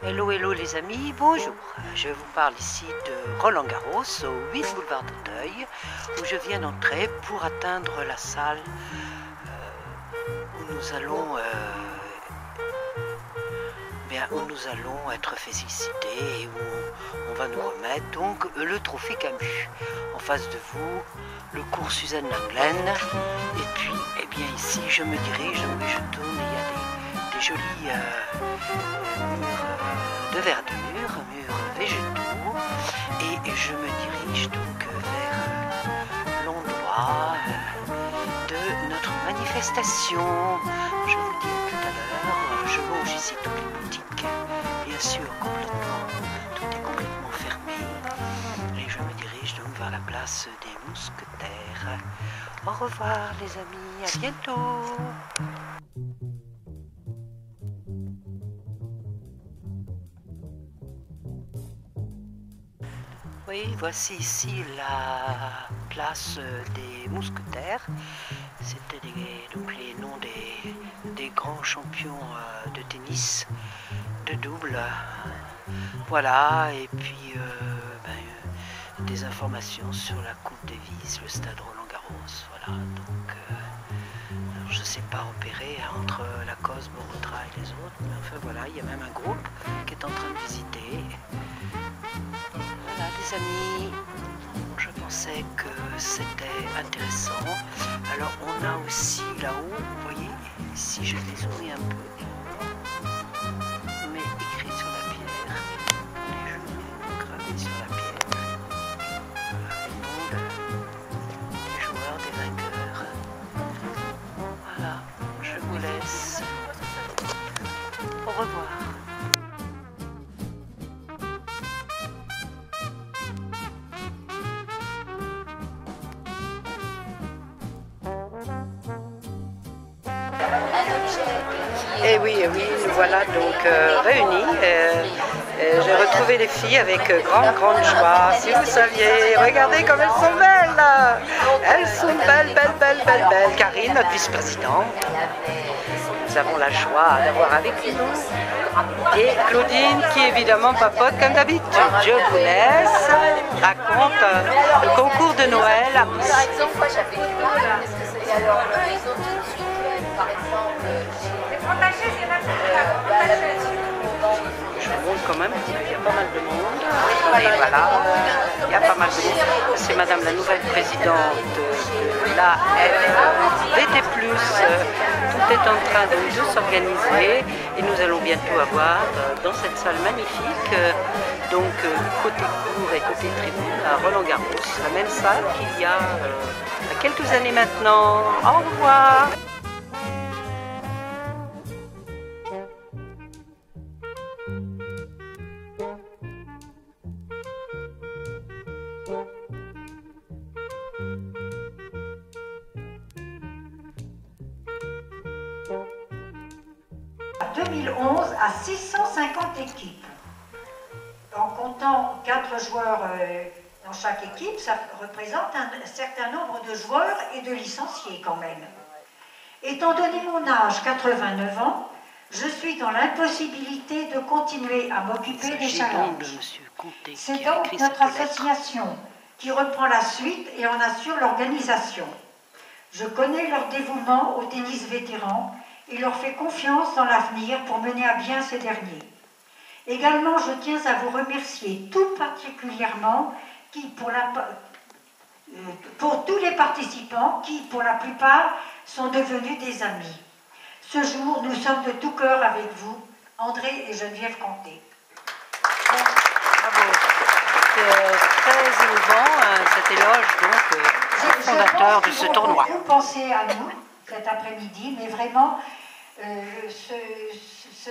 Hello, hello les amis, bonjour. Je vous parle ici de Roland Garros au 8 boulevard d'Auteuil où je viens d'entrer pour atteindre la salle où nous allons être félicités et où on va nous remettre donc le trophée Camus. En face de vous, le cours Suzanne Lenglen. Et puis, eh bien ici, je me dirige, oui, je tourne, il y a des jolis murs de verdure, murs végétaux. Et je me dirige donc vers l'endroit de notre manifestation. Je vous le dis tout à l'heure, je longe ici toutes les boutiques, bien sûr tout est complètement fermé. Et je me dirige donc vers la place des Mousquetaires. Au revoir les amis, à bientôt. Oui, voici ici la place des Mousquetaires. C'était donc les noms des grands champions de tennis, de double. Voilà, et puis des informations sur la Coupe Davis, le stade Roland Garros. Voilà, donc alors je ne sais pas opérer entre Lacoste, Borotra et les autres, mais enfin voilà, il y a même un groupe qui est en train de visiter. Voilà les amis, je pensais que c'était intéressant. Alors on a aussi là-haut, vous voyez, si je vais zoomer un peu, mais écrit sur la pierre, les jours gravés sur la pierre, les noms des joueurs, des vainqueurs. Voilà, je vous laisse. Au revoir. Et oui, nous voilà donc réunis. J'ai retrouvé les filles avec grande joie. Si vous saviez, regardez comme elles sont belles. Elles sont belles. Karine, notre vice-présidente. Nous avons la joie d'avoir avec nous. Et Claudine qui évidemment papote comme d'habitude. Je vous laisse. Raconte le concours de Noël à Mousse. Par exemple, moi j'avais une parce que c'était alors ils ont tout de suite par exemple je vous montre quand même qu'il y a pas mal de monde. Et voilà, il y a pas mal de monde. C'est madame la nouvelle présidente de la FVT+. Tout est en train de s'organiser et nous allons bientôt avoir dans cette salle magnifique, donc côté cour et côté tribune à Roland Garros, la même salle qu'il y a quelques années maintenant. Au revoir. En 2011 à 650 équipes. En comptant 4 joueurs dans chaque équipe, ça représente un certain nombre de joueurs et de licenciés quand même. Étant donné mon âge, 89 ans, je suis dans l'impossibilité de continuer à m'occuper des challenges. C'est donc notre association qui reprend la suite et en assure l'organisation. Je connais leur dévouement au tennis vétéran et leur fais confiance dans l'avenir pour mener à bien ces derniers. Également, je tiens à vous remercier tout particulièrement pour tous les participants qui, pour la plupart, sont devenus des amis. Ce jour, nous sommes de tout cœur avec vous, André et Geneviève Conté. Bravo. C'est très émouvant, cet éloge donc au fondateur de ce tournoi. Vous pensez à nous cet après-midi, mais vraiment,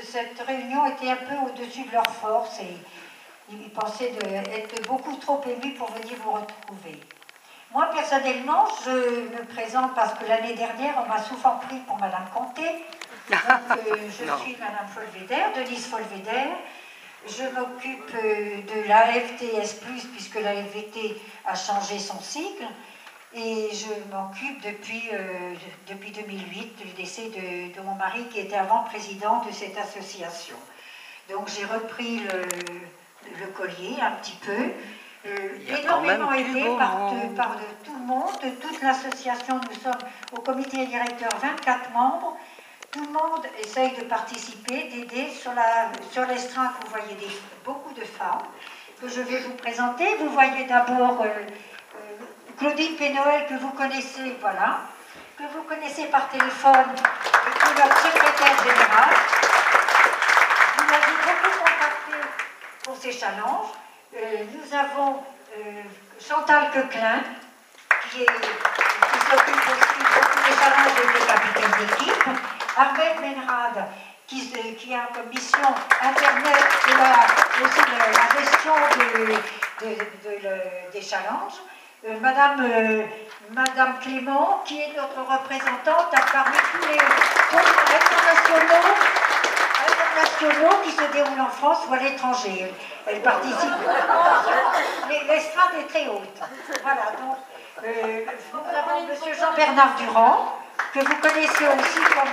cette réunion était un peu au-dessus de leur force et ils pensaient être beaucoup trop émus pour venir vous retrouver. Moi, personnellement, je me présente parce que l'année dernière, on m'a souvent pris pour Madame Conté. Donc, je suis Madame Folveder, Denise Folveder. Je m'occupe de l'AFTS+, puisque la FVT a changé son cycle. et je m'occupe depuis 2008 du décès de mon mari qui était avant président de cette association. Donc j'ai repris le collier un petit peu. Énormément aidé par tout le monde, de toute l'association. Nous sommes au comité directeur 24 membres. Tout le monde essaye de participer, d'aider. Sur l'estrade, vous voyez beaucoup de femmes que je vais vous présenter. Vous voyez d'abord Claudine Pénoël, que vous connaissez, voilà, que vous connaissez par téléphone, et qui est notre secrétaire générale. Vous l'avez beaucoup contacté pour ces challenges. Nous avons Chantal Queclin, qui s'occupe aussi beaucoup des challenges et des capitaines d'équipe. Armel Menrad, qui a comme mission Internet et aussi la gestion des challenges. Madame Clément, qui est notre représentante parmi tous les tournois internationaux qui se déroulent en France ou à l'étranger. Elle participe. L'estrade est très haute. Voilà, donc nous avons M. Jean-Bernard Durand, que vous connaissez aussi comme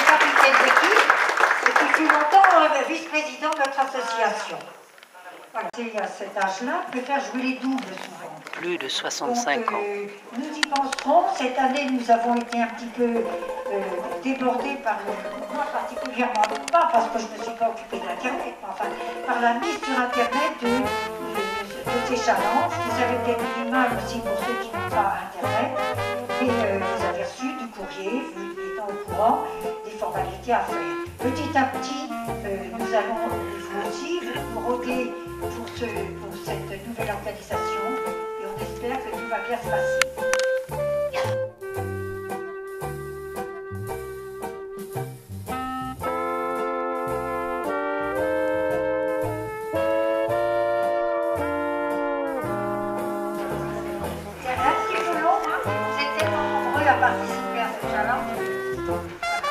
capitaine d'équipe, et qui fut longtemps vice-président de notre association. Voilà. C'est à cet âge-là que faire jouer les doubles souvent. Plus de 65 ans. Nous y penserons. Cette année, nous avons été un petit peu débordés moi particulièrement, pas parce que je ne me suis pas occupée d'Internet, mais enfin par la mise sur Internet de ces challenges. Vous avez peut-être eu du mal aussi pour ceux qui n'ont pas Internet. Et vous avez reçu du courrier, vous étant au courant des formalités à faire. Petit à petit, nous allons vous aussi vous rôder pour cette nouvelle organisation et on espère que tout va bien se passer.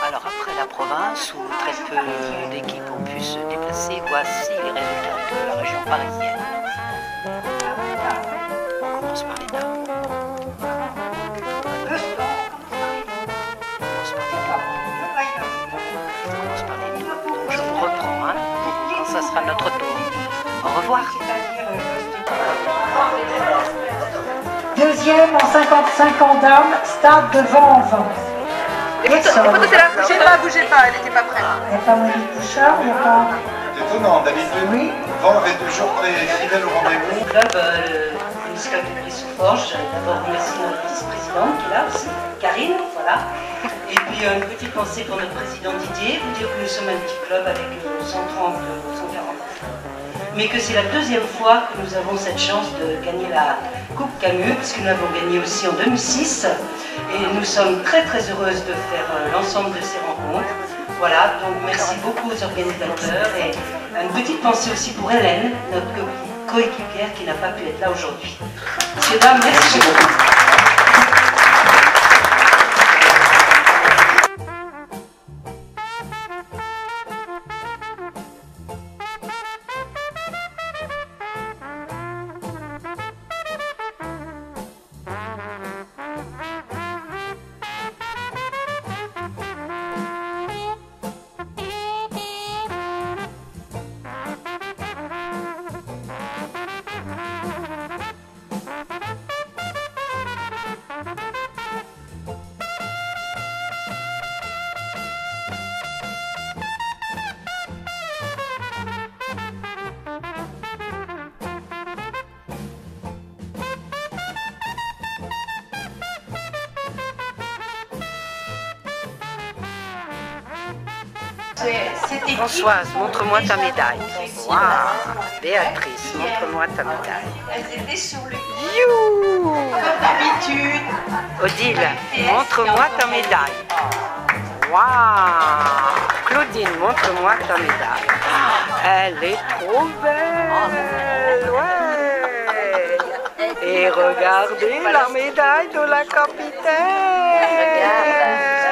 Alors après la province, où très peu d'équipes ont pu se déplacer, voici les résultats de la région parisienne. On commence par les dames. Donc je vous reprends, hein. Ça sera notre tour. Au revoir. Deuxième en 55 ans dames, stade de Vanves. Les photos, c'est là. Bougez pas, elle n'était pas prête. Il n'y a pas Monique Bouchard, il n'y a pas... C'est étonnant, d'habitude, Oui. Vanves est toujours très fidèle au rendez-vous. Le club municipal de Brie-sous-Forges, j'allais d'abord remercier notre vice-présidente qui est là aussi, Karine, voilà. Et puis une petite pensée pour notre président Didier, vous dire que nous sommes un petit club avec 130, 140 mais que c'est la deuxième fois que nous avons cette chance de gagner la Coupe Camus, puisque nous l'avons gagnée aussi en 2006. Et nous sommes très très heureuses de faire l'ensemble de ces rencontres. Voilà, donc merci beaucoup aux organisateurs et une petite pensée aussi pour Hélène, notre coéquipière qui n'a pas pu être là aujourd'hui. Messieurs, dames, merci beaucoup. Françoise, montre-moi ta médaille. Waouh. Béatrice, montre-moi ta médaille. Elles étaient sur le You. comme d'habitude. Odile, montre-moi ta médaille. Waouh. Claudine, montre-moi ta médaille. Elle est trop belle. Ouais. Et regardez la médaille de la capitaine.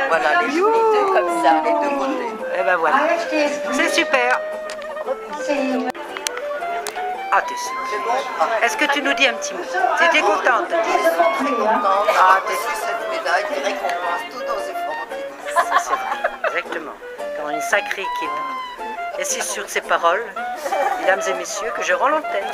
Voilà, les deux comme ça, les deux côtés. Et ben voilà. C'est super. Ah, t'es super. Est-ce que tu nous dis un petit mot? Tu étais contente? Ah, cette médaille qui récompense tous nos efforts au tennis. Ça, c'est vrai, exactement. Dans une sacrée équipe. Et c'est sur ces paroles, mesdames et messieurs, que je rends l'antenne.